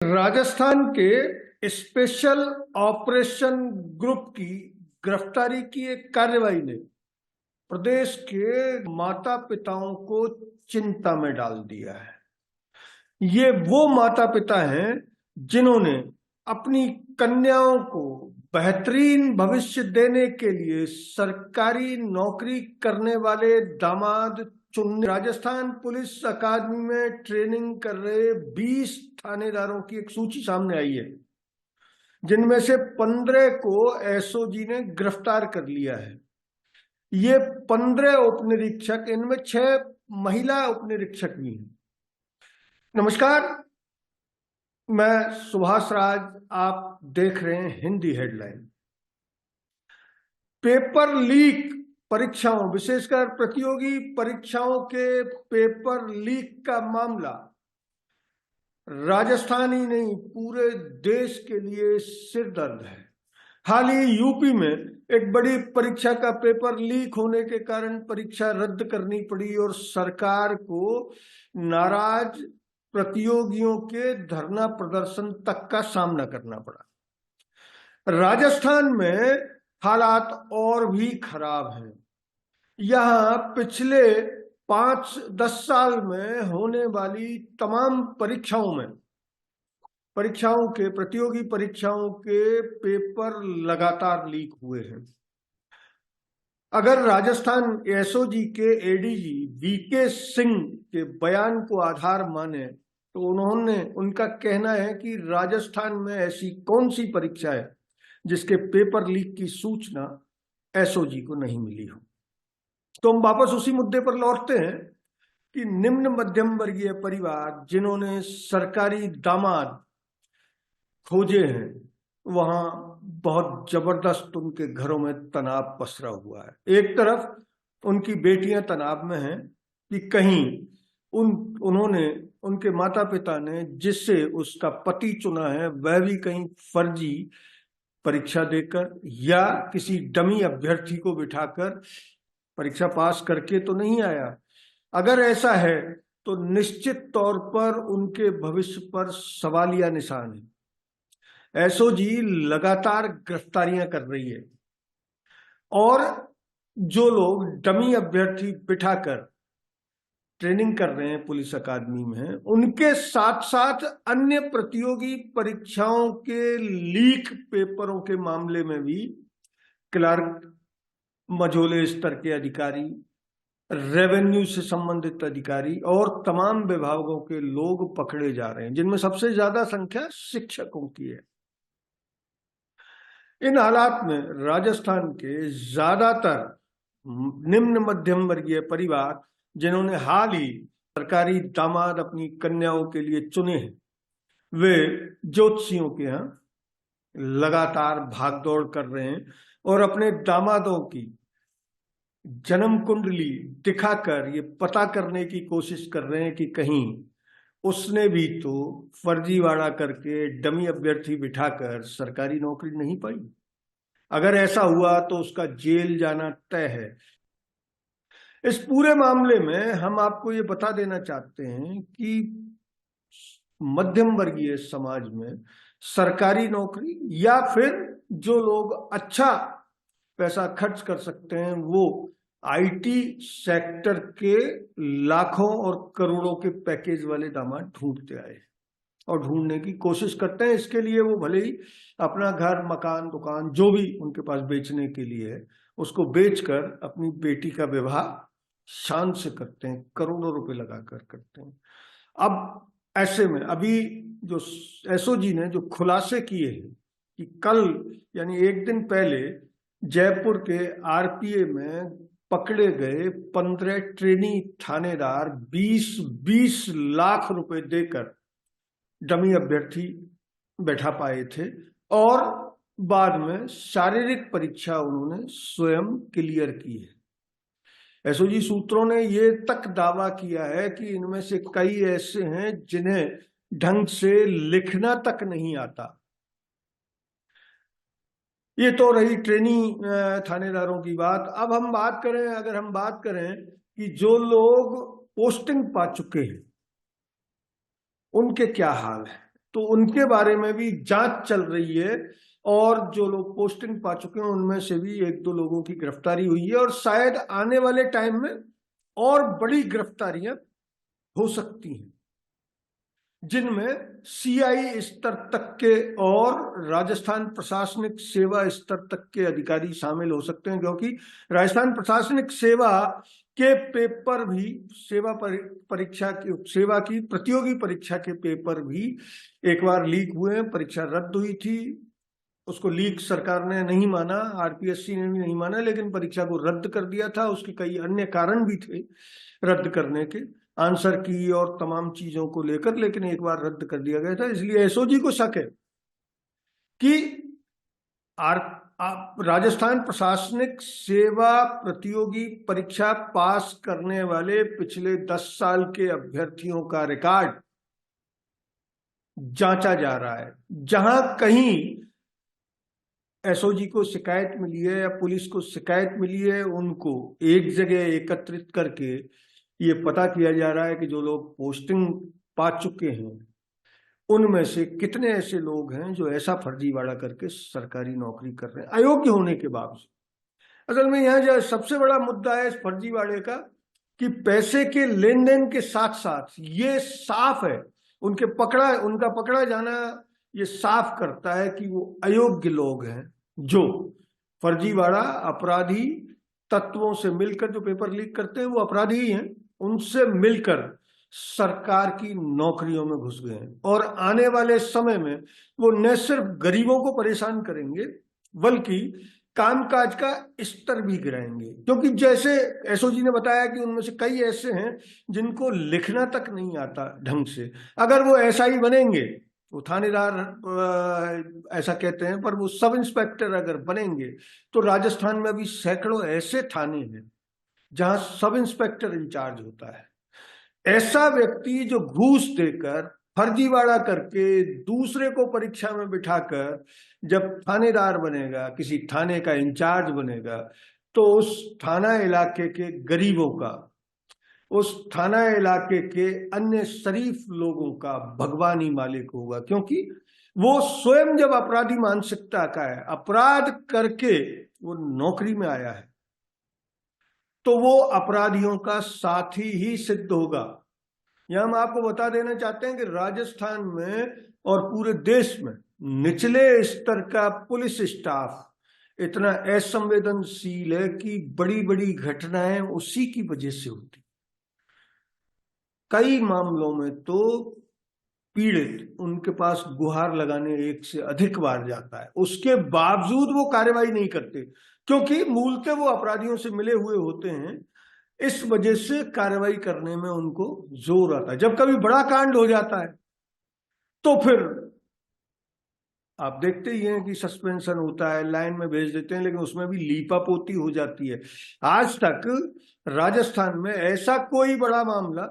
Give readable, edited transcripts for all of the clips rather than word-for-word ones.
राजस्थान के special operation group की गिरफ्तारी की एक कार्यवाही ने प्रदेश के माता पिताओं को चिंता में डाल दिया है। ये वो माता पिता हैं जिन्होंने अपनी कन्याओं को बेहतरीन भविष्य देने के लिए सरकारी नौकरी करने वाले दामाद चुनने राजस्थान पुलिस अकादमी में ट्रेनिंग कर रहे 20 थानेदारों की एक सूची सामने आई है, जिनमें से 15 को एसओजी ने गिरफ्तार कर लिया है। ये 15 उपनिरीक्षक, इनमें 6 महिला उपनिरीक्षक भी हैं। नमस्कार, मैं सुभाष राज, आप देख रहे हैं हिंदी हेडलाइन। पेपर लीक परीक्षाओं, विशेषकर प्रतियोगी परीक्षाओं के पेपर लीक का मामला राजस्थान ही नहीं पूरे देश के लिए सिरदर्द है। हाल ही यूपी में एक बड़ी परीक्षा का पेपर लीक होने के कारण परीक्षा रद्द करनी पड़ी और सरकार को नाराज प्रतियोगियों के धरना प्रदर्शन तक का सामना करना पड़ा। राजस्थान में हालात और भी खराब हैं। यहां पिछले 5-10 साल में होने वाली तमाम प्रतियोगी परीक्षाओं के पेपर लगातार लीक हुए हैं। अगर राजस्थान एसओजी के एडीजी वीके सिंह के बयान को आधार माने तो उनका कहना है कि राजस्थान में ऐसी कौन सी परीक्षा है जिसके पेपर लीक की सूचना एसओजी को नहीं मिली हो। तो हम वापस उसी मुद्दे पर लौटते हैं कि निम्न मध्यम वर्गीय परिवार जिन्होंने सरकारी दामाद खोजे हैं, वहां बहुत जबरदस्त उनके घरों में तनाव पसरा हुआ है। एक तरफ उनकी बेटियां तनाव में हैं कि कहीं उनके माता पिता ने जिससे उसका पति चुना है वह भी कहीं फर्जी परीक्षा देकर या किसी डमी अभ्यर्थी को बिठाकर परीक्षा पास करके तो नहीं आया। अगर ऐसा है तो निश्चित तौर पर उनके भविष्य पर सवालिया निशान है। एसओजी लगातार गिरफ्तारियां कर रही है और जो लोग डमी अभ्यर्थी बिठाकर ट्रेनिंग कर रहे हैं पुलिस अकादमी में, उनके साथ साथ अन्य प्रतियोगी परीक्षाओं के लीक पेपरों के मामले में भी क्लर्क, मझोले स्तर के अधिकारी, रेवेन्यू से संबंधित अधिकारी और तमाम विभागों के लोग पकड़े जा रहे हैं, जिनमें सबसे ज्यादा संख्या शिक्षकों की है। इन हालात में राजस्थान के ज्यादातर निम्न मध्यम वर्गीय परिवार जिन्होंने हाल ही सरकारी दामाद अपनी कन्याओं के लिए चुने हैं, वे ज्योतिषियों के यहाँ लगातार भागदौड़ कर रहे हैं और अपने दामादों की जन्म कुंडली दिखाकर ये पता करने की कोशिश कर रहे हैं कि कहीं उसने भी तो फर्जीवाड़ा करके डमी अभ्यर्थी बिठाकर सरकारी नौकरी नहीं पाई। अगर ऐसा हुआ तो उसका जेल जाना तय है। इस पूरे मामले में हम आपको ये बता देना चाहते हैं कि मध्यम वर्गीय समाज में सरकारी नौकरी या फिर जो लोग अच्छा पैसा खर्च कर सकते हैं वो आईटी सेक्टर के लाखों और करोड़ों के पैकेज वाले दामाद ढूंढते आए और ढूंढने की कोशिश करते हैं। इसके लिए वो भले ही अपना घर, मकान, दुकान जो भी उनके पास बेचने के लिए है उसको बेचकर अपनी बेटी का विवाह शान से करते हैं, करोड़ों रुपए लगाकर करते हैं। अब ऐसे में अभी जो एसओजी ने जो खुलासे किए हैं कि कल यानी एक दिन पहले जयपुर के आरपीए में पकड़े गए 15 ट्रेनी थानेदार 20 लाख रुपए देकर डमी अभ्यर्थी बैठा पाए थे और बाद में शारीरिक परीक्षा उन्होंने स्वयं क्लियर की है। एसओजी सूत्रों ने ये तक दावा किया है कि इनमें से कई ऐसे हैं जिन्हें ढंग से लिखना तक नहीं आता। ये तो रही ट्रेनी थानेदारों की बात। अब अगर हम बात करें कि जो लोग पोस्टिंग पा चुके हैं उनके क्या हाल है। तो उनके बारे में भी जांच चल रही है और जो लोग पोस्टिंग पा चुके हैं उनमें से भी 1-2 लोगों की गिरफ्तारी हुई है और शायद आने वाले टाइम में और बड़ी गिरफ्तारियां हो सकती हैं, जिनमें सीआई स्तर तक के और राजस्थान प्रशासनिक सेवा स्तर तक के अधिकारी शामिल हो सकते हैं, क्योंकि राजस्थान प्रशासनिक सेवा के पेपर भी परीक्षा की सेवा की प्रतियोगी परीक्षा के पेपर भी एक बार लीक हुए हैं। परीक्षा रद्द हुई थी, उसको लीक सरकार ने नहीं माना, आरपीएससी ने भी नहीं माना, लेकिन परीक्षा को रद्द कर दिया था। उसके कई अन्य कारण भी थे रद्द करने के, आंसर की और तमाम चीजों को लेकर, लेकिन एक बार रद्द कर दिया गया था। इसलिए एसओजी को शक है कि राजस्थान प्रशासनिक सेवा प्रतियोगी परीक्षा पास करने वाले पिछले 10 साल के अभ्यर्थियों का रिकॉर्ड जांचा जा रहा है। जहां कहीं एसओजी को शिकायत मिली है या पुलिस को शिकायत मिली है, उनको एक जगह एकत्रित करके ये पता किया जा रहा है कि जो लोग पोस्टिंग पा चुके हैं उनमें से कितने ऐसे लोग हैं जो ऐसा फर्जीवाड़ा करके सरकारी नौकरी कर रहे हैं अयोग्य होने के बावजूद। असल में यहाँ जो सबसे बड़ा मुद्दा है इस फर्जीवाड़े का कि पैसे के लेन देन के साथ साथ ये साफ है, उनका पकड़ा जाना ये साफ करता है कि वो अयोग्य लोग हैं, जो फर्जीवाड़ा अपराधी तत्वों से मिलकर जो पेपर लीक करते हैं वो अपराधी ही हैं, उनसे मिलकर सरकार की नौकरियों में घुस गए हैं और आने वाले समय में वो न सिर्फ गरीबों को परेशान करेंगे बल्कि कामकाज का स्तर भी गिराएंगे। क्योंकि जैसे एसओजी ने बताया कि उनमें से कई ऐसे हैं जिनको लिखना तक नहीं आता ढंग से। अगर वो एसआई बनेंगे, वो थानेदार ऐसा कहते हैं, पर वो सब इंस्पेक्टर अगर बनेंगे तो राजस्थान में अभी सैकड़ों ऐसे थाने हैं जहां सब इंस्पेक्टर इंचार्ज होता है। ऐसा व्यक्ति जो घूस देकर फर्जीवाड़ा करके दूसरे को परीक्षा में बिठाकर जब थानेदार बनेगा, किसी थाने का इंचार्ज बनेगा, तो उस थाना इलाके के गरीबों का, उस थाना इलाके के अन्य शरीफ लोगों का भगवान ही मालिक होगा। क्योंकि वो स्वयं जब अपराधी मानसिकता का है, अपराध करके वो नौकरी में आया है, तो वो अपराधियों का साथी ही सिद्ध होगा। यह हम आपको बता देना चाहते हैं कि राजस्थान में और पूरे देश में निचले स्तर का पुलिस स्टाफ इतना असंवेदनशील है कि बड़ी बड़ी घटनाएं उसी की वजह से होती। कई मामलों में तो पीड़ित उनके पास गुहार लगाने 1 से अधिक बार जाता है, उसके बावजूद वो कार्रवाई नहीं करते, क्योंकि मूलतः वो अपराधियों से मिले हुए होते हैं। इस वजह से कार्रवाई करने में उनको जोर आता है। जब कभी बड़ा कांड हो जाता है तो फिर आप देखते ही हैं कि सस्पेंशन होता है, लाइन में भेज देते हैं, लेकिन उसमें भी लीपापोती हो जाती है। आज तक राजस्थान में ऐसा कोई बड़ा मामला,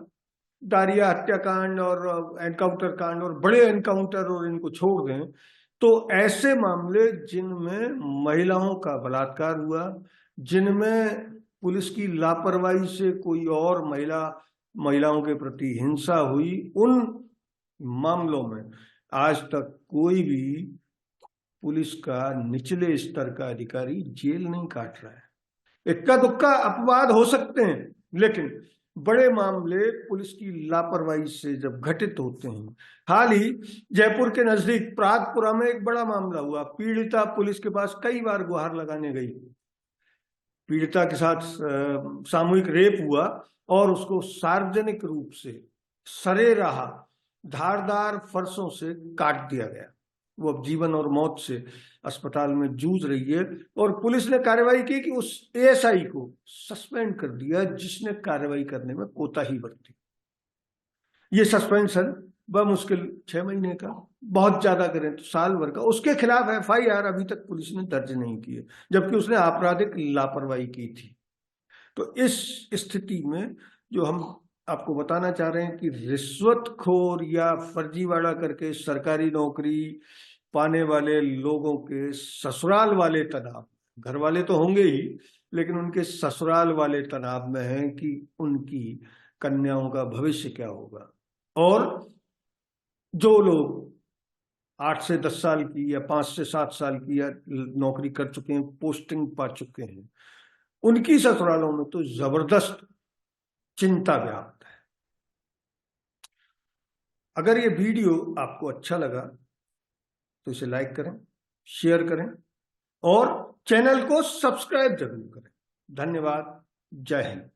दारिया हत्याकांड और एनकाउंटर कांड और बड़े एनकाउंटर और इनको छोड़ दें, तो ऐसे मामले जिनमें महिलाओं का बलात्कार हुआ, जिनमें पुलिस की लापरवाही से कोई और महिलाओं के प्रति हिंसा हुई, उन मामलों में आज तक कोई भी पुलिस का निचले स्तर का अधिकारी जेल नहीं काट रहा है। इक्का दुक्का अपवाद हो सकते हैं, लेकिन बड़े मामले पुलिस की लापरवाही से जब घटित होते हैं। हाल ही जयपुर के नजदीक प्रागपुरा में एक बड़ा मामला हुआ। पीड़िता पुलिस के पास कई बार गुहार लगाने गई, पीड़िता के साथ सामूहिक रेप हुआ और उसको सार्वजनिक रूप से सरेराह धारदार फरसों से काट दिया गया। वो अब जीवन और मौत से अस्पताल में जूझ रही है और पुलिस ने कार्रवाई की कि उस एएसआई को सस्पेंड कर दिया जिसने कार्रवाई करने में कोताही बरती। ये सस्पेंशन बमुश्किल 6 महीने का, बहुत ज्यादा करें तो साल भर का। उसके खिलाफ एफआईआर अभी तक पुलिस ने दर्ज नहीं की है, जबकि उसने आपराधिक लापरवाही की थी। तो इस स्थिति में जो हम आपको बताना चाह रहे हैं कि रिश्वतखोर या फर्जीवाड़ा करके सरकारी नौकरी पाने वाले लोगों के ससुराल वाले तनाव, घर वाले तो होंगे ही, लेकिन उनके ससुराल वाले तनाव में है कि उनकी कन्याओं का भविष्य क्या होगा। और जो लोग 8 से 10 साल की या 5 से 7 साल की या नौकरी कर चुके हैं, पोस्टिंग पा चुके हैं, उनकी ससुरालों में तो जबरदस्त चिंता व्याप्त है। अगर ये वीडियो आपको अच्छा लगा तो इसे लाइक करें, शेयर करें और चैनल को सब्सक्राइब जरूर करें। धन्यवाद। जय हिंद।